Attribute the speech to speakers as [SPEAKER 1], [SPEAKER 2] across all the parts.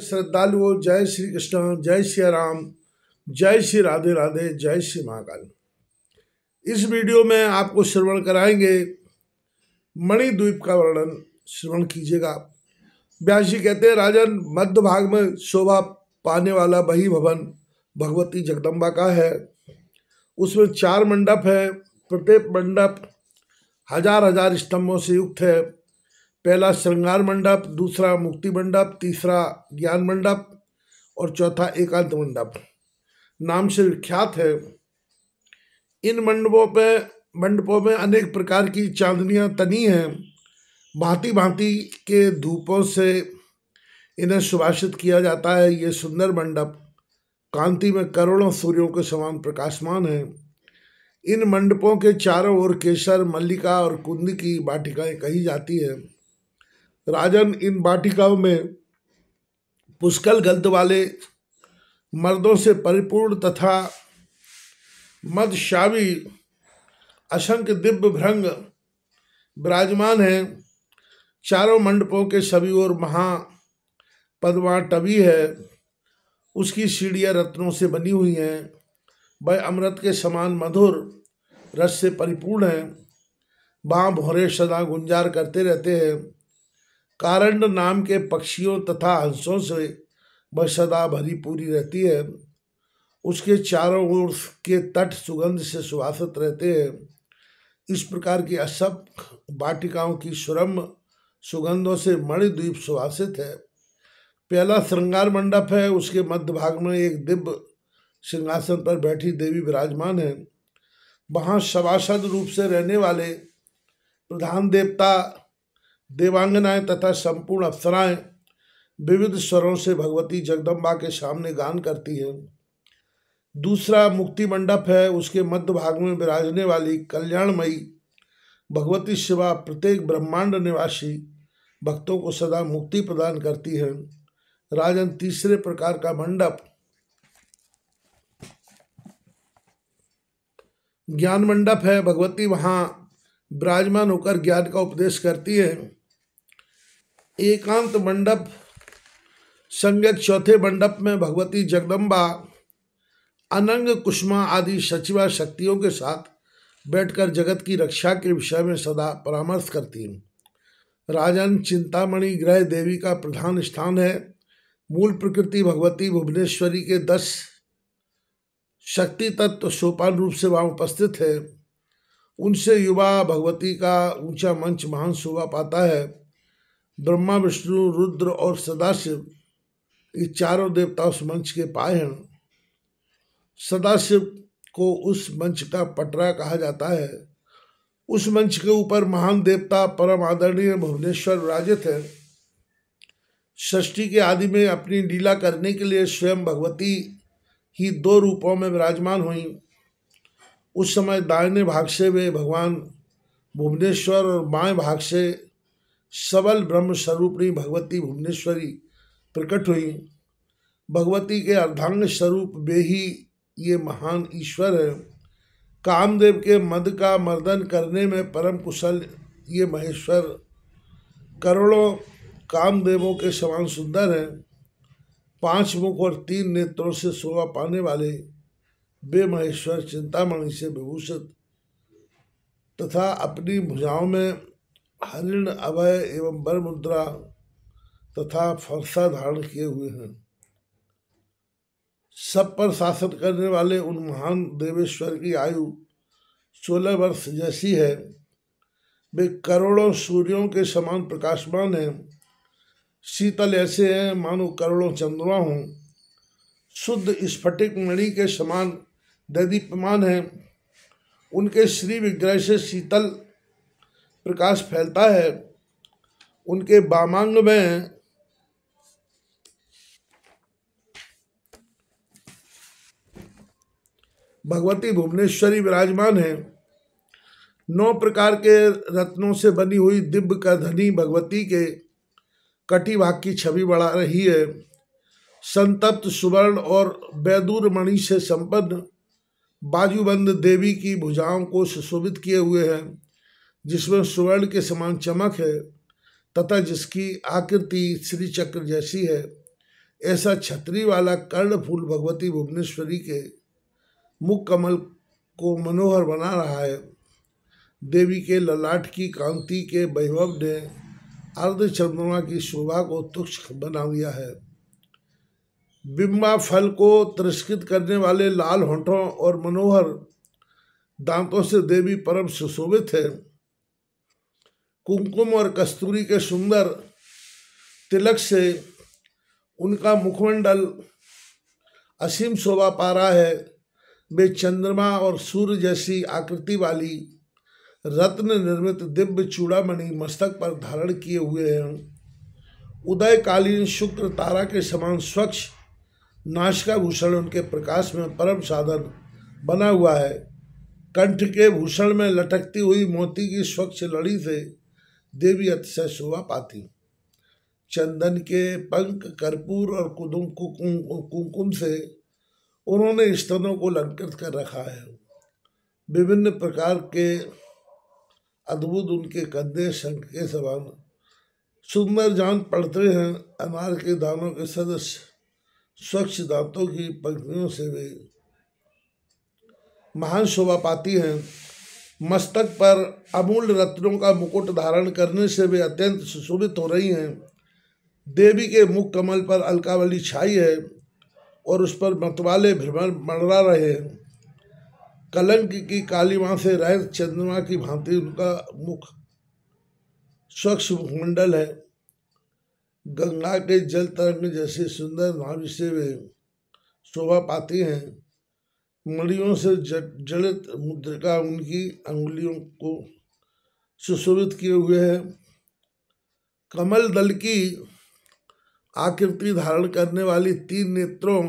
[SPEAKER 1] श्रद्धालुओं, जय श्री कृष्ण, जय श्री राम, जय श्री राधे राधे, जय श्री महाकाल। इस वीडियो में आपको श्रवण कराएंगे मणिद्वीप का वर्णन। श्रवण कीजिएगा। व्यास जी कहते हैं, राजन, मध्य भाग में शोभा पाने वाला वही भवन भगवती जगदम्बा का है। उसमें 4 मंडप है। प्रत्येक मंडप हजार हजार स्तंभों से युक्त है। पहला श्रृंगार मंडप, दूसरा मुक्ति मंडप, तीसरा ज्ञान मंडप और चौथा एकांत मंडप नाम से विख्यात है। इन मंडपों में अनेक प्रकार की चांदनियां तनी हैं। भांति भांति के धूपों से इन्हें सुवासित किया जाता है। ये सुंदर मंडप कांति में करोड़ों सूर्यों के समान प्रकाशमान है। इन मंडपों के चारों ओर केसर, मल्लिका और कुंद की वाटिकाएं कही जाती है। राजन, इन वाटिकाओं में पुष्कल गंध वाले मर्दों से परिपूर्ण तथा मदशावी असंख्य दिव्य भृंग विराजमान हैं। चारों मंडपों के सभी ओर महापद्माटवी है। उसकी सीढ़ियाँ रत्नों से बनी हुई हैं। वह अमृत के समान मधुर रस से परिपूर्ण है। वहाँ भौरे सदा गुंजार करते रहते हैं। कारंड नाम के पक्षियों तथा हंसों से वह सदा भरी पूरी रहती है। उसके चारों ओर के तट सुगंध से सुवासित रहते हैं। इस प्रकार की असंख्य वाटिकाओं की सुरम्य सुगंधों से मणिद्वीप सुवासित है। पहला श्रृंगार मंडप है। उसके मध्य भाग में एक दिव्य सिंहासन पर बैठी देवी विराजमान है। वहाँ सभासद रूप से रहने वाले प्रधान देवता, देवांगनाएं तथा संपूर्ण अप्सराएं विविध स्वरों से भगवती जगदम्बा के सामने गान करती हैं। दूसरा मुक्ति मंडप है। उसके मध्य भाग में विराजने वाली कल्याणमयी भगवती शिवा प्रत्येक ब्रह्मांड निवासी भक्तों को सदा मुक्ति प्रदान करती है। राजन, तीसरे प्रकार का मंडप ज्ञान मंडप है। भगवती वहाँ विराजमान होकर ज्ञान का उपदेश करती है। एकांत मंडप संज्ञक चौथे मंडप में भगवती जगदम्बा अनंग, कुष्मा आदि सचिवा शक्तियों के साथ बैठकर जगत की रक्षा के विषय में सदा परामर्श करती हैं। राजन, चिंतामणि ग्रह देवी का प्रधान स्थान है। मूल प्रकृति भगवती भुवनेश्वरी के 10 शक्ति तत्व सोपान रूप से वहाँ उपस्थित है। उनसे युवा भगवती का ऊंचा मंच महान शोभा पाता है। ब्रह्मा, विष्णु, रुद्र और सदाशिव ये चारों देवता उस मंच के पाए हैं। सदाशिव को उस मंच का पटरा कहा जाता है। उस मंच के ऊपर महान देवता परम आदरणीय भुवनेश्वर विराजित है। षष्ठी के आदि में अपनी लीला करने के लिए स्वयं भगवती ही 2 रूपों में विराजमान हुई। उस समय दाहिने भाग से वे भगवान भुवनेश्वर और बाएं भाग से सबल ब्रह्म स्वरूपिणी भगवती भुवनेश्वरी प्रकट हुई। भगवती के अर्धांग स्वरूप वे ही ये महान ईश्वर है। कामदेव के मद का मर्दन करने में परम कुशल ये महेश्वर करोड़ों कामदेवों के समान सुंदर हैं। 5 मुख और 3 नेत्रों से शोभा पाने वाले वे महेश्वर चिंतामणि से विभूषित तथा अपनी भुजाओं में हरिण, अभय एवं वर मुद्रा तथा फरसा धारण किए हुए हैं। सब पर शासन करने वाले उन महान देवेश्वर की आयु 16 वर्ष जैसी है। वे करोड़ों सूर्यों के समान प्रकाशमान हैं। शीतल ऐसे हैं मानो करोड़ों चंद्रमा हों। शुद्ध स्फटिक मणि के समान दैदीप्यमान हैं। उनके श्री विग्रह से शीतल प्रकाश फैलता है। उनके वामांग में भगवती भुवनेश्वरी विराजमान है। 9 प्रकार के रत्नों से बनी हुई दिव्य करधनी भगवती के कटिभाग की छवि बढ़ा रही है। संतप्त सुवर्ण और बैदूर मणि से संपन्न बाजूबंद देवी की भुजाओं को सुशोभित किए हुए हैं, जिसमें सुवर्ण के समान चमक है तथा जिसकी आकृति श्री चक्र जैसी है। ऐसा छतरी वाला कर्ण फूल भगवती भुवनेश्वरी के मुख कमल को मनोहर बना रहा है। देवी के ललाट की कांति के वैभव ने अर्ध चंद्रमा की शोभा को तुच्छ बना दिया है। बिंबा फल को तिरस्कृत करने वाले लाल होंठों और मनोहर दांतों से देवी परम सुशोभित है। कुमकुम और कस्तूरी के सुंदर तिलक से उनका मुखमंडल असीम शोभा पा रहा है। वे चंद्रमा और सूर्य जैसी आकृति वाली रत्न निर्मित दिव्य चूड़ामणि मस्तक पर धारण किए हुए हैं। उदयकालीन शुक्र तारा के समान स्वच्छ नासिका भूषण उनके प्रकाश में परम साधन बना हुआ है। कंठ के भूषण में लटकती हुई मोती की स्वच्छ लड़ी से देवी अतिशय शोभा पाती। चंदन के पंख, कर्पूर और कुमकुम से उन्होंने स्तनों को अलंकृत कर रखा है। विभिन्न प्रकार के अद्भुत उनके कंधे शंख के समान सुंदर जान पड़ते हैं। अनार के दानों के सदृश स्वच्छ दांतों की पंक्तियों से वे महान शोभा पाती हैं। मस्तक पर अमूल्य रत्नों का मुकुट धारण करने से वे अत्यंत सुशोभित हो रही हैं। देवी के मुख कमल पर अलकावली छाई है और उस पर मतवाले भ्रमर मंडरा रहे हैं। कलंक की कालिमा से रहित चंद्रमा की भांति उनका मुख स्वच्छ मुखमंडल है। गंगा के जल तरंग जैसे सुंदर नाभि से वे शोभा पाती हैं। मणियों से जड़ित मुद्रिका उनकी अंगुलियों को सुशोभित किए हुए है। कमल दल की आकृति धारण करने वाली 3 नेत्रों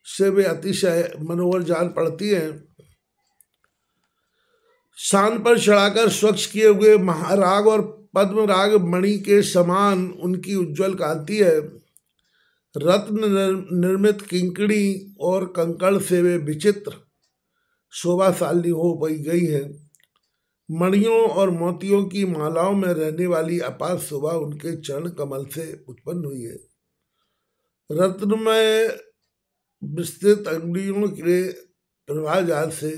[SPEAKER 1] से वे अतिशय मनोहर जान पड़ती हैं। शान पर चढ़ाकर स्वच्छ किए हुए महाराग और पद्मराग मणि के समान उनकी उज्जवल कांति है। रत्न निर्मित किंकड़ी और कंकड़ से वे विचित्र शोभाशाली हो गई है। मणियों और मोतियों की मालाओं में रहने वाली अपार शोभा उनके चरण कमल से उत्पन्न हुई है। रत्नमय विस्तृत अंगुलियों के प्रभाजाल से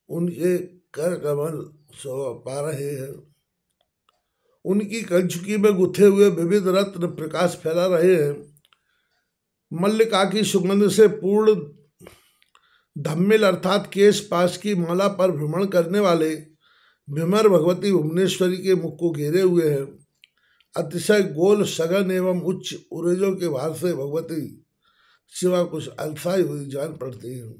[SPEAKER 1] उनके कर कमल शोभा पा रहे हैं। उनकी कंचुकी में गुथे हुए विविध रत्न प्रकाश फैला रहे हैं। मल्लिका की सुगंध से पूर्ण धम्मिल अर्थात केश पाश की माला पर भ्रमण करने वाले भ्रमर भगवती भुवनेश्वरी के मुख को घेरे हुए हैं। अतिशय गोल सघन एवं उच्च उरेजों के भार से भगवती सिवा कुछ अलसाई हुई जान पड़ती है।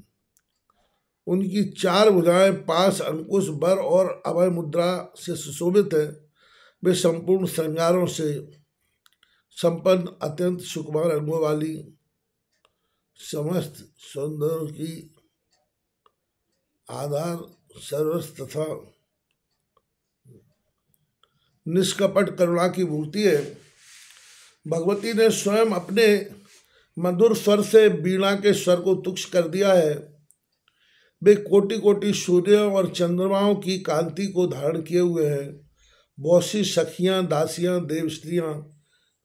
[SPEAKER 1] उनकी 4 भुजाएं पास, अंकुश, बर और अभय मुद्रा से सुशोभित है। वे संपूर्ण श्रृंगारों से संपन्न अत्यंत सुकुमार अंगों वाली समस्त सौंदर्य की आधार सर्वस तथा निष्कपट करुणा की मूर्ति है। भगवती ने स्वयं अपने मधुर स्वर से वीणा के स्वर को तुक्ष कर दिया है। वे कोटि कोटि सूर्यों और चंद्रमाओं की कांति को धारण किए हुए हैं। बहुत सी सखियां, दासियां, देव स्त्रियां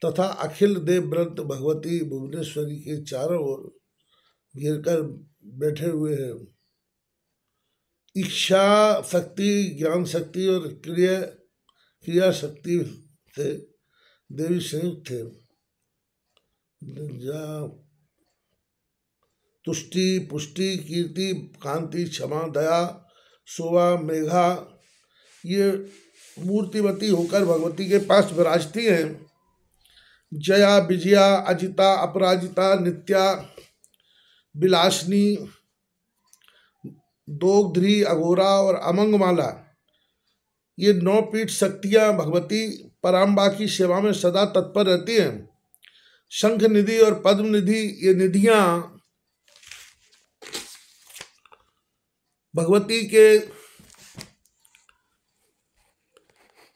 [SPEAKER 1] तथा अखिल देवव्रत भगवती भुवनेश्वरी के चारों ओर घेरकर बैठे हुए हैं। इच्छा शक्ति, ज्ञान शक्ति और क्रिया शक्ति से देवी संयुक्त थे। तुष्टि, पुष्टि, कीर्ति, कांति, क्षमा, दया, शोभा, मेघा ये मूर्तिवती होकर भगवती के पास विराजती हैं। जया, विजया, अजिता, अपराजिता, नित्या, विलासिनी, दोगध्री, अघोरा और अमंगमाला ये 9 पीठ शक्तियां भगवती पराम्बा की सेवा में सदा तत्पर रहती हैं। शंख निधि और पद्म निधि ये निधियां भगवती के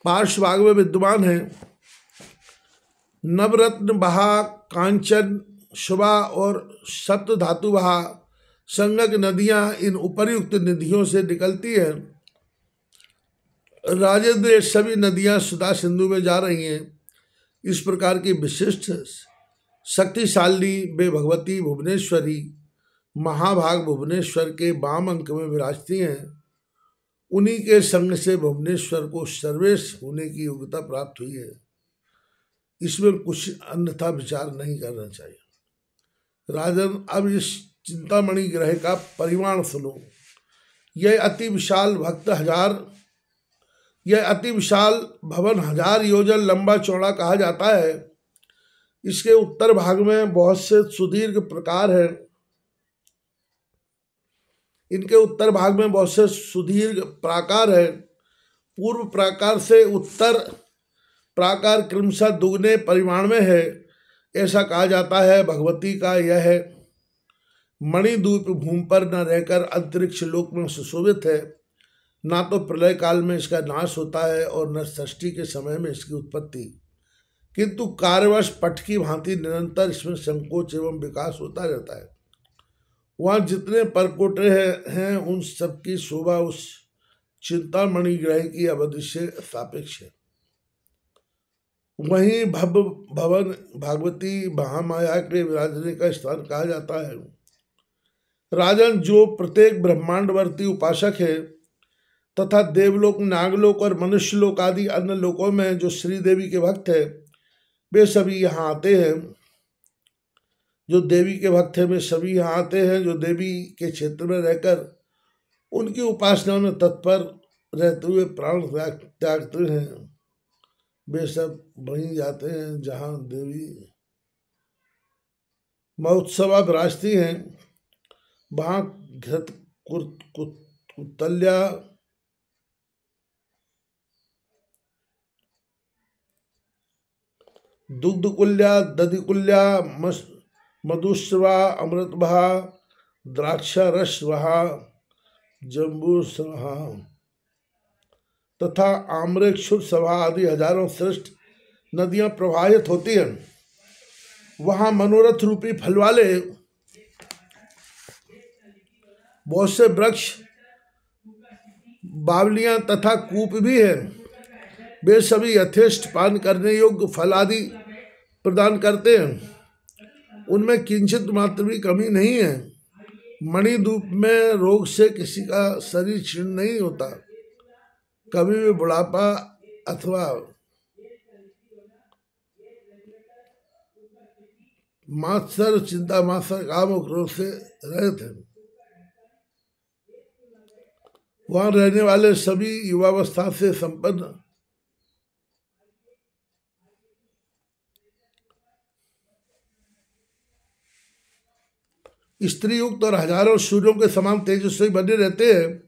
[SPEAKER 1] पार्श्वभाग में विद्यमान है। नवरत्न बहा, कांचन शुभा और सप्त धातु बहा संगक नदियां इन उपर्युक्त निधियों से निकलती हैं। राजेंद्र सभी नदियां सुधा सिंधु में जा रही हैं। इस प्रकार की विशिष्ट शक्तिशाली वे भगवती भुवनेश्वरी महाभाग भुवनेश्वर के वाम अंक में विराजती हैं। उन्हीं के संग से भुवनेश्वर को सर्वेश होने की योग्यता प्राप्त हुई है। इसमें कुछ अन्यथा विचार नहीं करना चाहिए। राजन, अब इस चिंतामणि ग्रह का परिमाण सुनो। यह अति विशाल भवन 1000 योजन लंबा चौड़ा कहा जाता है। इसके उत्तर भाग में बहुत से सुदीर्घ प्राकार हैं। इनके उत्तर भाग में बहुत से सुदीर्घ प्राकार है। पूर्व प्राकार से उत्तर प्राकार क्रमशः दुगने परिमाण में है। ऐसा कहा जाता है भगवती का यह मणिद्वीप भूमि पर न रहकर अंतरिक्ष लोक में सुशोभित है। ना तो प्रलय काल में इसका नाश होता है और न षष्ठी के समय में इसकी उत्पत्ति, किंतु कार्यवश पट की भांति निरंतर इसमें संकोच एवं विकास होता रहता है। वहाँ जितने परकोटे हैं उन सबकी शोभा उस चिंतामणि ग्रह की अवधि से सापेक्ष है। वहीं भवन भागवती महामाया के विराजने का स्थान कहा जाता है। राजन, जो प्रत्येक ब्रह्मांडवर्ती उपासक है तथा देवलोक, नागलोक और मनुष्यलोक आदि अन्य लोकों में जो श्री देवी के भक्त है, वे सभी यहाँ आते हैं। जो देवी के भक्त हैं वे सभी यहाँ आते हैं। जो देवी के क्षेत्र में रहकर उनकी उपासना में तत्पर रहते हुए प्राण त्यागते हैं, वे सब वहीं जाते हैं जहाँ देवी महोत्सवा विराजती हैं। वहाँ घृत कुतल्या, दुग्धकुल्या, दधिकुल्या, मधुस्रवा, अमृतभा, द्राक्षारसवहा, जम्बूसवहा तथा आम्रेक्षुर सभा आदि हजारों श्रेष्ठ नदियां प्रवाहित होती हैं। वहाँ मनोरथ रूपी फल वाले बहुत से वृक्ष, बावलियां तथा कूप भी हैं। वे सभी यथेष्ट पान करने योग्य फल आदि प्रदान करते हैं। उनमें किंचित मात्र भी कमी नहीं है। मणिद्वीप में रोग से किसी का शरीर क्षीण नहीं होता। कभी भी बुढ़ापा अथवा मात्सर, चिंता, मात्सर, काम और क्रोध से रहित है। वहां रहने वाले सभी युवावस्था से संपन्न स्त्री युक्त और हजारों सूर्यों के समान तेजस्वी बने रहते हैं।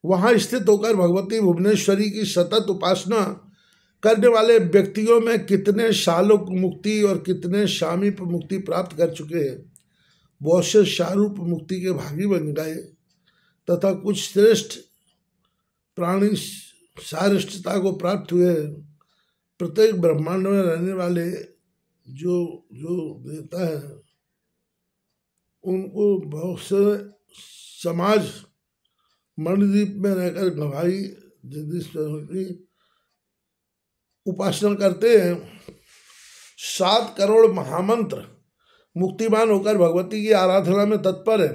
[SPEAKER 1] वहां स्थित होकर भगवती भुवनेश्वरी की सतत उपासना करने वाले व्यक्तियों में कितने शालुक मुक्ति और कितने शामीप मुक्ति प्राप्त कर चुके हैं। बहुत से शारूप मुक्ति के भागी बन गए तथा कुछ श्रेष्ठ प्राणी सारिष्टता को प्राप्त हुए। प्रत्येक ब्रह्मांड में रहने वाले जो देवता है उनको बहुत से समाज मणिद्वीप में रहकर गवाही जगदीश्वर की उपासना करते हैं। 7 करोड़ महामंत्र मुक्तिमान होकर भगवती की आराधना में तत्पर है।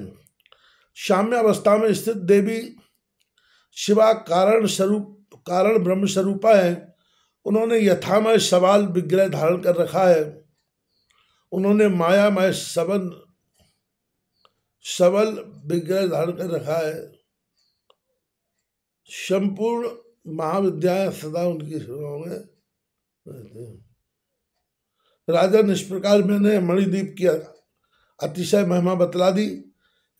[SPEAKER 1] साम्य अवस्था में स्थित देवी शिवा कारण ब्रह्म स्वरूपा है। उन्होंने यथामय सवाल विग्रह धारण कर रखा है। उन्होंने मायामय सबल विग्रह धारण कर रखा है। संपूर्ण महाविद्या सदा उनकी सेवाओं में रहते हैं। राजन, इस प्रकार मैंने मणिद्वीप की अतिशय महिमा बतला दी।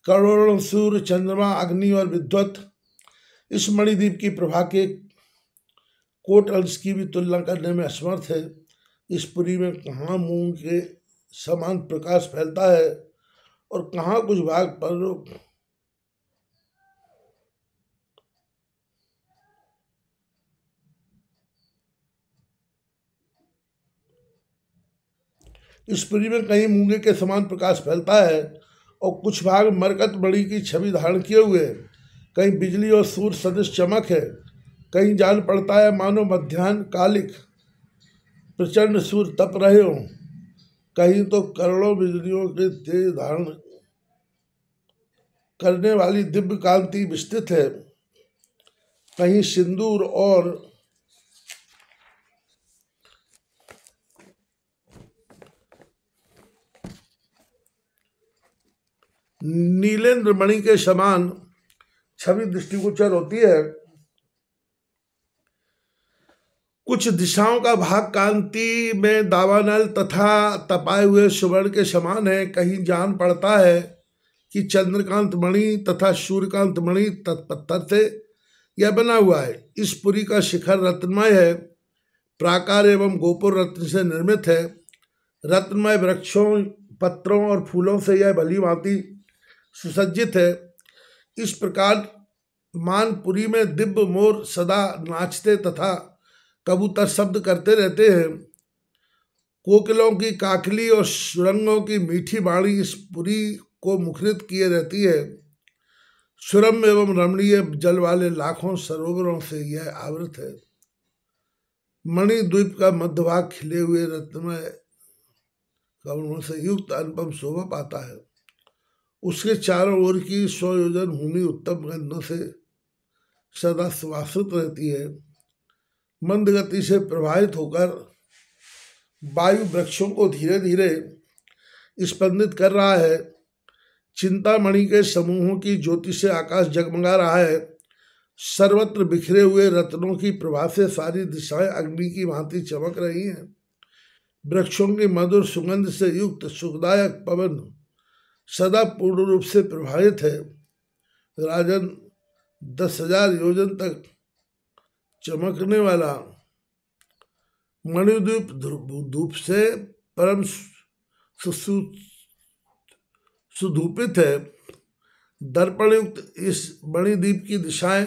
[SPEAKER 1] करोड़ों सूर्य, चंद्रमा, अग्नि और विद्वत इस मणिद्वीप की प्रभा के कोट अंश की भी तुलना करने में असमर्थ है। इस पुरी में कहाँ मूंग के समान प्रकाश फैलता है और कहाँ कुछ भाग पर इस पुरी में कहीं मूंगे के समान प्रकाश फैलता है और कुछ भाग मरकत मणि की छवि धारण किए हुए। कहीं बिजली और सूर्य सदृश चमक है। कहीं जान पड़ता है मानो मध्याह्न कालिक प्रचंड सूर्य तप रहे हों। कहीं तो करोड़ों बिजलियों के तेज धारण करने वाली दिव्य कांति विस्तृत है, कहीं सिंदूर और नीलेंद्र मणि के समान छवि दृष्टिगोचर होती है। कुछ दिशाओं का भाग कांति में दावानल तथा तपाए हुए सुवर्ण के समान है। कहीं जान पड़ता है कि चंद्रकांत मणि तथा सूर्यकांत मणि तत्पत्थर से यह बना हुआ है। इस पुरी का शिखर रत्नमय है, प्राकार एवं गोपुर रत्न से निर्मित है। रत्नमय वृक्षों, पत्रों और फूलों से यह भली भांति सुसज्जित है। इस प्रकार मानपुरी में दिव्य मोर सदा नाचते तथा कबूतर शब्द करते रहते हैं। कोकिलों की काकली और सुरंगों की मीठी वाणी इस पुरी को मुखरित किए रहती है। सुरम्य एवं रमणीय जल वाले लाखों सरोवरों से यह आवृत है। मणिद्वीप का मध्यभाग खिले हुए रत्नमय कमलों से युक्त अनुपम शोभा पाता है। उसके चारों ओर की 100 योजन भूमि उत्तम गंधों से सदा सुवासित रहती है। मंद गति से प्रवाहित होकर वायु वृक्षों को धीरे धीरे स्पंदित कर रहा है। चिंतामणि के समूहों की ज्योति से आकाश जगमगा रहा है। सर्वत्र बिखरे हुए रत्नों की प्रभा से सारी दिशाएं अग्नि की भांति चमक रही हैं। वृक्षों की मधुर सुगंध से युक्त सुखदायक पवन सदा पूर्ण रूप से प्रभावित है। राजन, 10,000 योजन तक चमकने वाला मणिद्वीप धूप से परम सुधूपित है। दर्पण युक्त इस मणिद्वीप की दिशाएं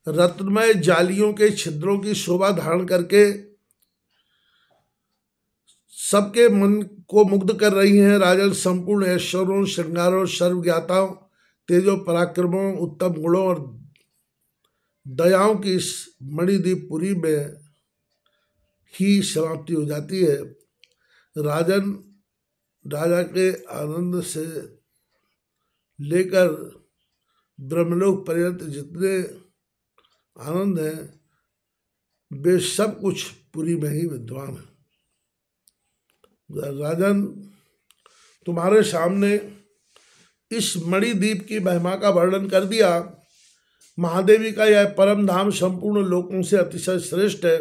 [SPEAKER 1] रत्नमय जालियों के छिद्रों की शोभा धारण करके सबके मन को मुग्ध कर रही हैं। राजन, संपूर्ण ऐश्वर्यों, श्रृंगारों, सर्वज्ञाताओं, तेजो पराक्रमों, उत्तम गुणों और दयाओं की इस मणिद्वीप पुरी में ही समाप्ति हो जाती है। राजन, राजा के आनंद से लेकर ब्रह्मलोक पर्यंत जितने आनंद हैं वे सब कुछ पुरी में ही विद्वान है। राजन, तुम्हारे सामने इस मणिद्वीप की महिमा का वर्णन कर दिया। महादेवी का यह परम धाम संपूर्ण लोकों से अतिशय श्रेष्ठ है।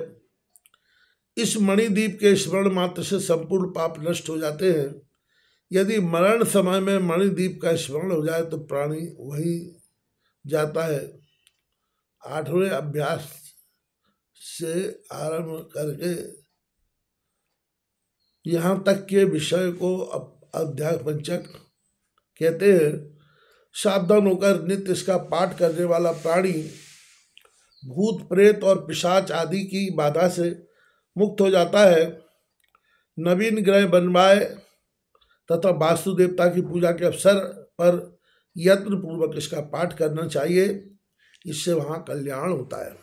[SPEAKER 1] इस मणिद्वीप के स्मरण मात्र से संपूर्ण पाप नष्ट हो जाते हैं। यदि मरण समय में मणिद्वीप का स्मरण हो जाए तो प्राणी वहीं जाता है। 8वें अभ्यास से आरंभ करके यहाँ तक के विषय को अध्याय पंचक कहते हैं। सावधान होकर नित्य इसका पाठ करने वाला प्राणी भूत, प्रेत और पिशाच आदि की बाधा से मुक्त हो जाता है। नवीन ग्रह बनवाए तथा वास्तु देवता की पूजा के अवसर पर यत्न पूर्वक इसका पाठ करना चाहिए। इससे वहाँ कल्याण होता है।